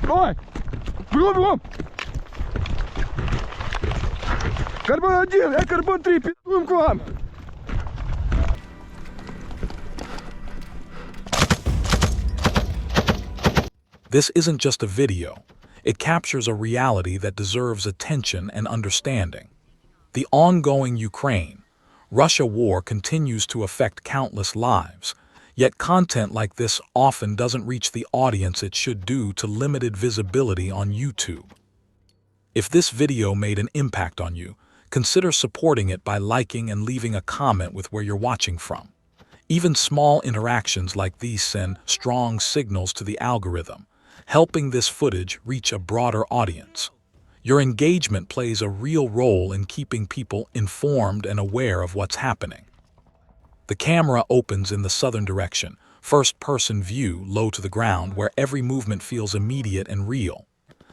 Давай! Бегом, бегом! Карбон 1, я карбон 3, пидуем к вам! This isn't just a video. It captures a reality that deserves attention and understanding. The ongoing Ukraine-Russia war continues to affect countless lives, yet content like this often doesn't reach the audience it should due to limited visibility on YouTube. If this video made an impact on you, consider supporting it by liking and leaving a comment with where you're watching from. Even small interactions like these send strong signals to the algorithm, helping this footage reach a broader audience. Your engagement plays a real role in keeping people informed and aware of what's happening. The camera opens in the southern direction, first-person view low to the ground where every movement feels immediate and real.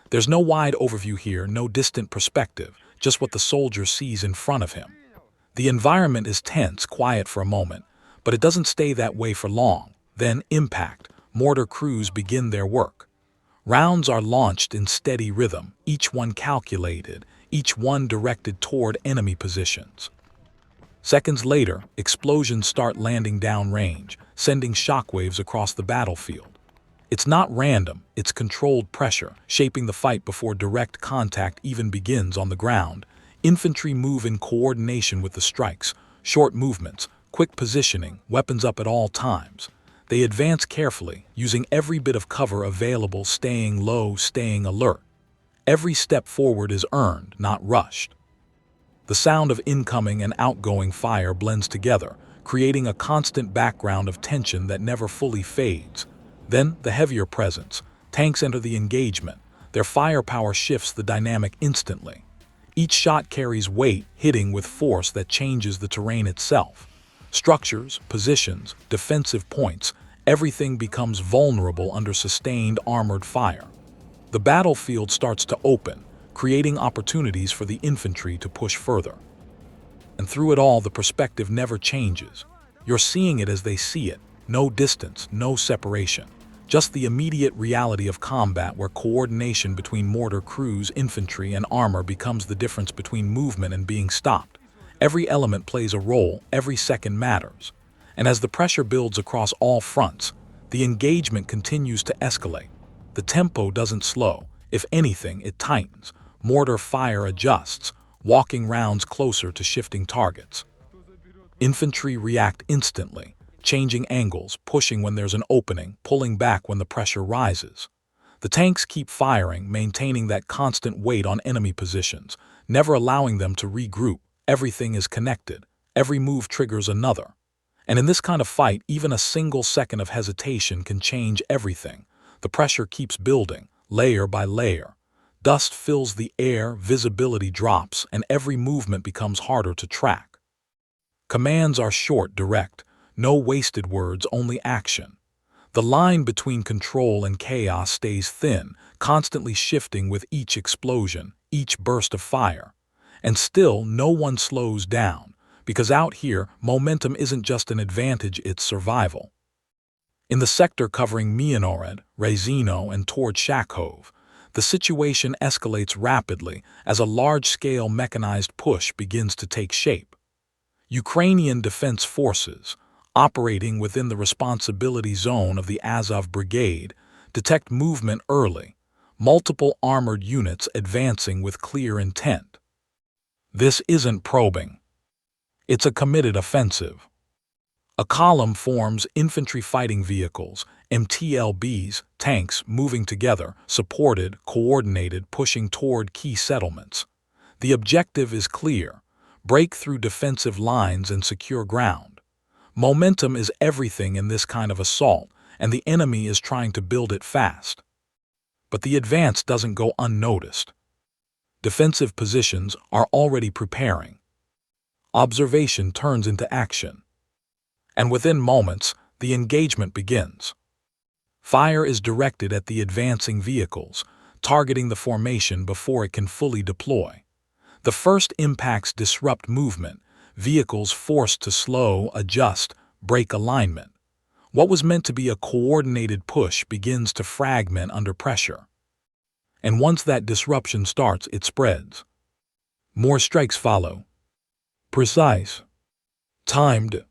There's no wide overview here, no distant perspective, just what the soldier sees in front of him. The environment is tense, quiet for a moment, but it doesn't stay that way for long. Then impact. Mortar crews begin their work. Rounds are launched in steady rhythm, each one calculated, each one directed toward enemy positions. Seconds later, explosions start landing downrange, sending shockwaves across the battlefield. It's not random, it's controlled pressure, shaping the fight before direct contact even begins on the ground. Infantry move in coordination with the strikes, short movements, quick positioning, weapons up at all times. They advance carefully, using every bit of cover available, staying low, staying alert. Every step forward is earned, not rushed. The sound of incoming and outgoing fire blends together, creating a constant background of tension that never fully fades. Then, the heavier presence. Tanks enter the engagement. Their firepower shifts the dynamic instantly. Each shot carries weight, hitting with force that changes the terrain itself. Structures, positions, defensive points, everything becomes vulnerable under sustained armored fire. The battlefield starts to open, creating opportunities for the infantry to push further. And through it all, the perspective never changes. You're seeing it as they see it. No distance, no separation. Just the immediate reality of combat where coordination between mortar crews, infantry, and armor becomes the difference between movement and being stopped. Every element plays a role, every second matters. And as the pressure builds across all fronts, the engagement continues to escalate. The tempo doesn't slow. If anything, it tightens. Mortar fire adjusts, walking rounds closer to shifting targets. Infantry react instantly, changing angles, pushing when there's an opening, pulling back when the pressure rises. The tanks keep firing, maintaining that constant weight on enemy positions, never allowing them to regroup. Everything is connected. Every move triggers another. And in this kind of fight, even a single second of hesitation can change everything. The pressure keeps building, layer by layer. Dust fills the air, visibility drops, and every movement becomes harder to track. Commands are short, direct. No wasted words, only action. The line between control and chaos stays thin, constantly shifting with each explosion, each burst of fire. And still, no one slows down, because out here, momentum isn't just an advantage, it's survival. In the sector covering Mianored, Rezino, and toward Shakhov, the situation escalates rapidly as a large-scale mechanized push begins to take shape. Ukrainian defense forces, operating within the responsibility zone of the Azov Brigade, detect movement early, multiple armored units advancing with clear intent. This isn't probing. It's a committed offensive. A column forms infantry fighting vehicles, MTLBs, tanks moving together, supported, coordinated, pushing toward key settlements. The objective is clear: break through defensive lines and secure ground. Momentum is everything in this kind of assault, and the enemy is trying to build it fast. But the advance doesn't go unnoticed. Defensive positions are already preparing. Observation turns into action. And within moments, the engagement begins. Fire is directed at the advancing vehicles, targeting the formation before it can fully deploy. The first impacts disrupt movement, vehicles forced to slow, adjust, break alignment. What was meant to be a coordinated push begins to fragment under pressure. And once that disruption starts, it spreads. More strikes follow. Precise, timed,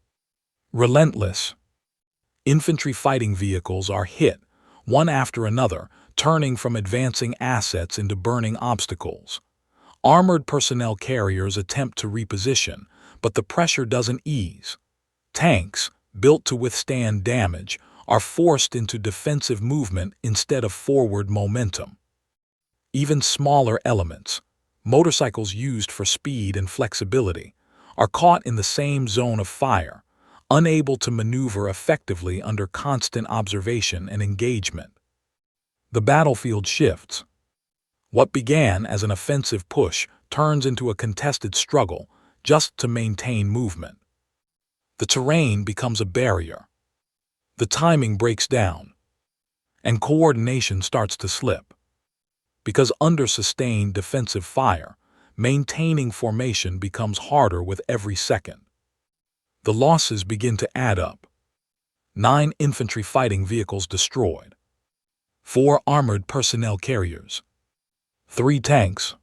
relentless. Infantry fighting vehicles are hit, one after another, turning from advancing assets into burning obstacles. Armored personnel carriers attempt to reposition, but the pressure doesn't ease. Tanks, built to withstand damage, are forced into defensive movement instead of forward momentum. Even smaller elements, motorcycles used for speed and flexibility, are caught in the same zone of fire, unable to maneuver effectively under constant observation and engagement. The battlefield shifts. What began as an offensive push turns into a contested struggle just to maintain movement. The terrain becomes a barrier. The timing breaks down, and coordination starts to slip. Because under sustained defensive fire, maintaining formation becomes harder with every second. The losses begin to add up. 9 infantry fighting vehicles destroyed. 4 armored personnel carriers. 3 tanks.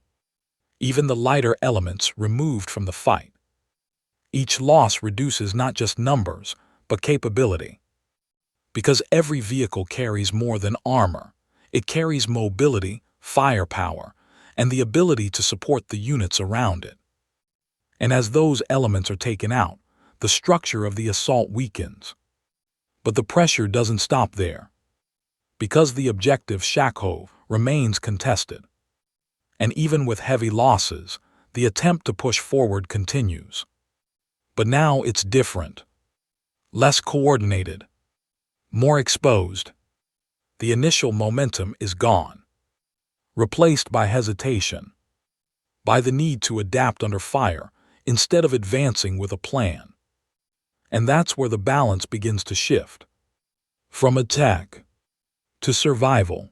Even the lighter elements removed from the fight. Each loss reduces not just numbers, but capability. Because every vehicle carries more than armor, it carries mobility, firepower, and the ability to support the units around it. And as those elements are taken out, the structure of the assault weakens. But the pressure doesn't stop there. Because the objective Shakhov remains contested. And even with heavy losses, the attempt to push forward continues. But now it's different. Less coordinated. More exposed. The initial momentum is gone. Replaced by hesitation. By the need to adapt under fire instead of advancing with a plan. And that's where the balance begins to shift. From attack to survival.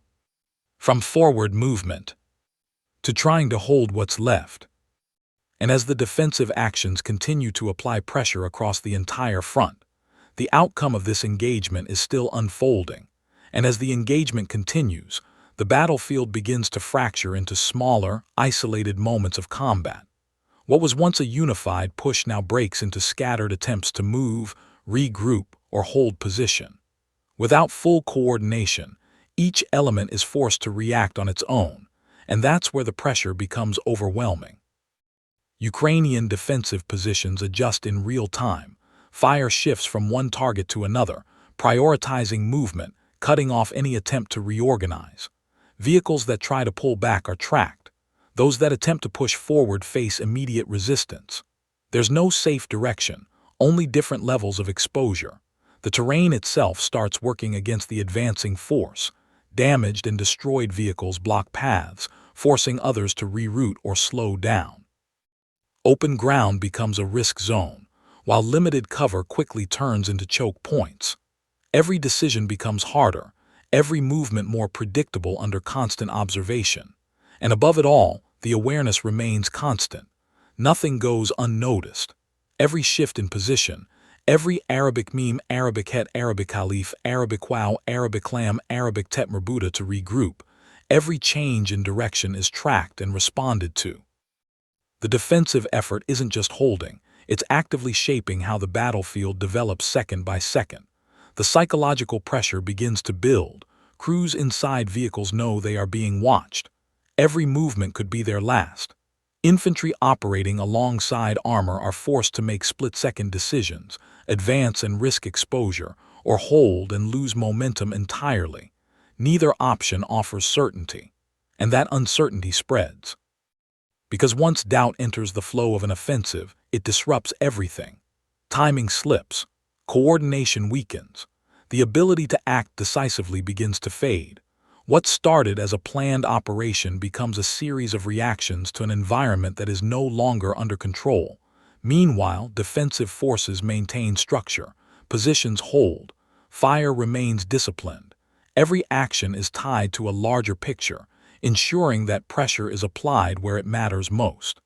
From forward movement to trying to hold what's left. And as the defensive actions continue to apply pressure across the entire front, the outcome of this engagement is still unfolding. And as the engagement continues, the battlefield begins to fracture into smaller, isolated moments of combat. What was once a unified push now breaks into scattered attempts to move, regroup, or hold position. Without full coordination, each element is forced to react on its own, and that's where the pressure becomes overwhelming. Ukrainian defensive positions adjust in real time. Fire shifts from one target to another, prioritizing movement, cutting off any attempt to reorganize. Vehicles that try to pull back are tracked. Those that attempt to push forward face immediate resistance. There's no safe direction, only different levels of exposure. The terrain itself starts working against the advancing force. Damaged and destroyed vehicles block paths, forcing others to reroute or slow down. Open ground becomes a risk zone, while limited cover quickly turns into choke points. Every decision becomes harder, every movement more predictable under constant observation. And above it all, the awareness remains constant. Nothing goes unnoticed. Every shift in position, every Arabic meme, Arabic het, Arabic Khalif, Arabic wow, Arabic lamb, Arabic tet merbuda to regroup, every change in direction is tracked and responded to. The defensive effort isn't just holding, it's actively shaping how the battlefield develops second by second. The psychological pressure begins to build. Crews inside vehicles know they are being watched. Every movement could be their last. Infantry operating alongside armor are forced to make split-second decisions, advance and risk exposure, or hold and lose momentum entirely. Neither option offers certainty, and that uncertainty spreads. Because once doubt enters the flow of an offensive, it disrupts everything. Timing slips, coordination weakens, the ability to act decisively begins to fade. What started as a planned operation becomes a series of reactions to an environment that is no longer under control. Meanwhile, defensive forces maintain structure, positions hold, fire remains disciplined. Every action is tied to a larger picture, ensuring that pressure is applied where it matters most.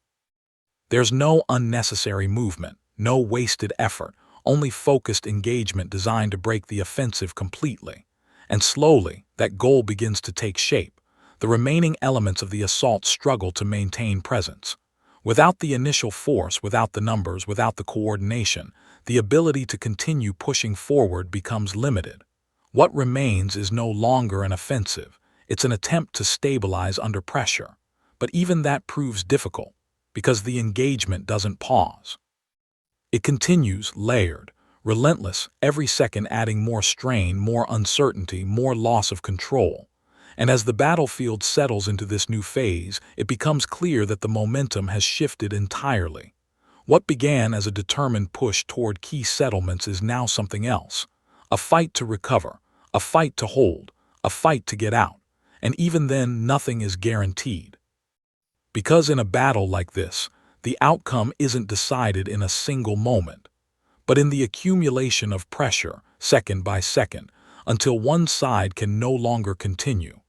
There's no unnecessary movement, no wasted effort, only focused engagement designed to break the offensive completely. And slowly, that goal begins to take shape. the remaining elements of the assault struggle to maintain presence. Without the initial force, without the numbers, without the coordination, the ability to continue pushing forward becomes limited. What remains is no longer an offensive, it's an attempt to stabilize under pressure. But even that proves difficult, because the engagement doesn't pause. It continues, layered, relentless, every second adding more strain, more uncertainty, more loss of control. And as the battlefield settles into this new phase, it becomes clear that the momentum has shifted entirely. What began as a determined push toward key settlements is now something else. A fight to recover, a fight to hold, a fight to get out. And even then, nothing is guaranteed. Because in a battle like this, the outcome isn't decided in a single moment, but in the accumulation of pressure, second by second, until one side can no longer continue.